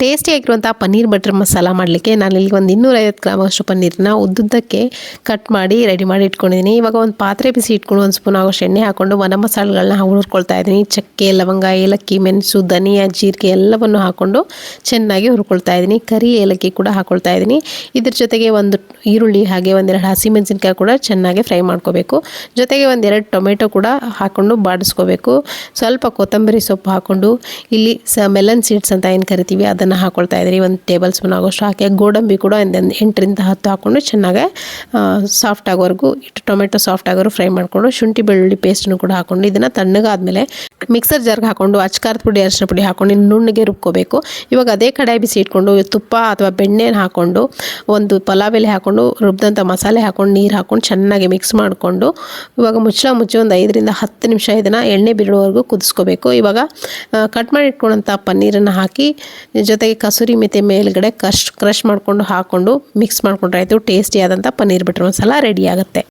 ಟೇಸ್ಟಿಯಾಗಿರುವಂಥ paneer butter masala ಮಾಡಲಿಕ್ಕೆ ನಾನಿಲ್ಲಿ ಒಂದು 250 ಗ್ರಾಮಷ್ಟು ಪನ್ನೀರನ್ನ ಉದ್ದುದ್ದಕ್ಕೆ ಕಟ್ ಮಾಡಿ ರೆಡಿ ಮಾಡಿ ಇಟ್ಕೊಂಡಿದ್ದೀನಿ. ಇವಾಗ ಒಂದು ಪಾತ್ರೆ ಬಿಸಿ ಇಟ್ಕೊಂಡು 1 ಸ್ಪೂನ್ ಆಗೋಷ್ಟು ಎಣ್ಣೆ ಹಾಕ್ಕೊಂಡು ಒಣ ಮಸಾಲೆಗಳನ್ನ ಹುರ್ಕೊಳ್ತಾ ಇದ್ದೀನಿ. ಚಕ್ಕೆ, ಲವಂಗ, ಏಲಕ್ಕಿ, ಮೆಣಸು, ಧನಿಯಾ, ಜೀರಿಗೆ ಎಲ್ಲವನ್ನು ಹಾಕ್ಕೊಂಡು ಚೆನ್ನಾಗಿ ಹುರ್ಕೊಳ್ತಾ ಇದ್ದೀನಿ. ಕರಿ ಏಲಕ್ಕಿ ಕೂಡ ಹಾಕ್ಕೊಳ್ತಾ ಇದ್ದೀನಿ. ಇದ್ರ ಜೊತೆಗೆ ಒಂದು ಈರುಳ್ಳಿ ಹಾಗೆ ಒಂದೆರಡು ಹಸಿಮೆಣಸಿನ್ಕಾಯಿ ಕೂಡ ಚೆನ್ನಾಗಿ ಫ್ರೈ ಮಾಡ್ಕೋಬೇಕು. ಜೊತೆಗೆ ಒಂದೆರಡು ಟೊಮೆಟೊ ಕೂಡ ಹಾಕ್ಕೊಂಡು ಬಾಡಿಸ್ಕೋಬೇಕು. ಸ್ವಲ್ಪ ಕೊತ್ತಂಬರಿ ಸೊಪ್ಪು ಹಾಕ್ಕೊಂಡು ಇಲ್ಲಿ ಮೆಲನ್ ಸೀಡ್ಸ್ ಅಂತ ಏನು ಕರಿತೀವಿ ಅದನ್ನು ಹಾಕೊಳ್ತಾ ಇದ್ದೀನಿ. 1 ಟೇಬಲ್ ಸ್ಪೂನ್ ಆಗೋಷ್ಟು ಹಾಕಿ ಗೋಡಂಬಿ ಕೂಡ 8 ರಿಂದ 10 ಹಾಕ್ಕೊಂಡು ಚೆನ್ನಾಗಿ ಸಾಫ್ಟ್ ಆಗೋವರೆಗೂ ಟೊಮೆಟೊ ಸಾಫ್ಟ್ ಆಗೋರು ಫ್ರೈ ಮಾಡಿಕೊಂಡು ಶುಂಠಿ ಬೆಳ್ಳುಳ್ಳಿ ಪೇಸ್ಟನ್ನು ಕೂಡ ಹಾಕ್ಕೊಂಡು ಇದನ್ನು ತಣ್ಣಗಾದ್ಮೇಲೆ ಮಿಕ್ಸರ್ ಜಾರ್ಗೆ ಹಾಕ್ಕೊಂಡು ಅಚ್ಕಾರದ ಪುಡಿ, ಅರಿಶಿನ ಪುಡಿ ಹಾಕ್ಕೊಂಡು ನುಣ್ಣಗೆ ರುಬ್ಕೋಬೇಕು. ಇವಾಗ ಅದೇ ಕಡಾಯಿ ಬಿಸಿ ಇಟ್ಕೊಂಡು ತುಪ್ಪ ಅಥವಾ ಬೆಣ್ಣೆನ ಹಾಕ್ಕೊಂಡು ಒಂದು ಪಲಾವ್ ಎಲೆ ಹಾಕ್ಕೊಂಡು ರುಬ್ಬಿದಂಥ ಮಸಾಲೆ ಹಾಕ್ಕೊಂಡು ನೀರು ಹಾಕ್ಕೊಂಡು ಚೆನ್ನಾಗಿ ಮಿಕ್ಸ್ ಮಾಡಿಕೊಂಡು ಇವಾಗ ಮುಚ್ಚಿ ಒಂದು 5 ರಿಂದ 10 ನಿಮಿಷ ಇದನ್ನು ಎಣ್ಣೆ ಬಿಡುವವರೆಗೂ ಕುದಿಸ್ಕೋಬೇಕು. ಇವಾಗ ಕಟ್ ಮಾಡಿ ಇಟ್ಕೊಂಡಂಥ ಪನ್ನೀರನ್ನು ಹಾಕಿ ಜೊತೆಗೆ ಕಸೂರಿ ಮೆಥಿ ಮೇಲ್ಗಡೆ ಕ್ರಷ್ ಮಾಡಿಕೊಂಡು ಹಾಕ್ಕೊಂಡು ಮಿಕ್ಸ್ ಮಾಡ್ಕೊಂಡ್ರೆ ಆಯಿತು. ಟೇಸ್ಟಿಯಾದಂಥ ಪನ್ನೀರ್ ಬಟರ್ ಮಸಾಲ ರೆಡಿ ಆಗುತ್ತೆ.